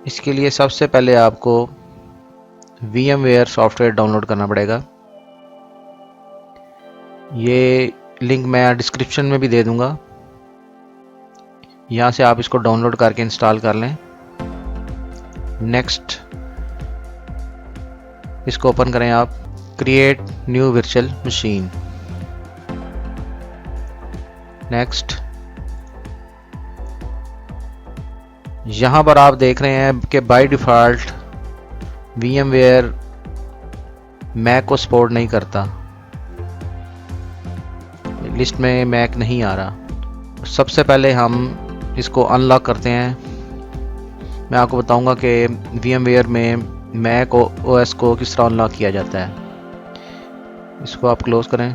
इसके लिए सबसे पहले आपको VMware सॉफ्टवेयर डाउनलोड करना पड़ेगा। ये लिंक मैं डिस्क्रिप्शन में भी दे दूंगा, यहाँ से आप इसको डाउनलोड करके इंस्टॉल कर लें। नेक्स्ट इसको ओपन करें आप, create new virtual machine. Next यहाँ पर आप देख रहे हैं कि बाय डिफ़ॉल्ट VMware मैक को सपोर्ट नहीं करता, लिस्ट में मैक नहीं आ रहा। सबसे पहले हम इसको अनलॉक करते हैं। मैं आपको बताऊंगा कि VMware में मैक OS को किस तरह अनलॉक किया जाता है। इसको आप क्लोज करें।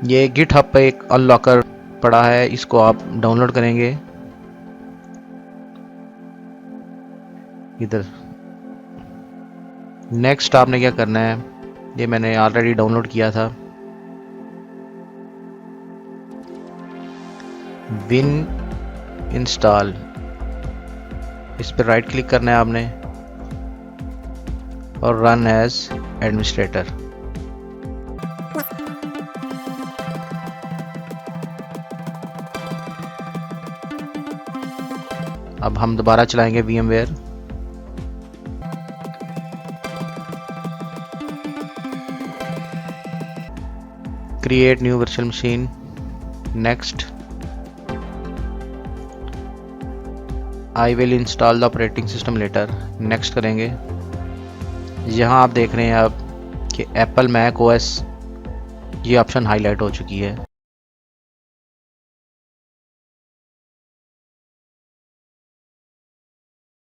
ये गिटहब पे एक अनलॉकर पड़ा है, इसको आप डाउनलोड करेंगे इधर। नेक्स्ट आपने क्या करना है, ये मैंने ऑलरेडी डाउनलोड किया था, विन इंस्टॉल, इस पर राइट क्लिक करना है आपने और रन एज एडमिनिस्ट्रेटर। अब हम दोबारा चलाएंगे VMware। Create new virtual machine. Next I will install the operating system later. Next करेंगे। यहाँ आप देख रहे हैं अब कि एप्पल मैक OS ये ऑप्शन हाईलाइट हो चुकी है।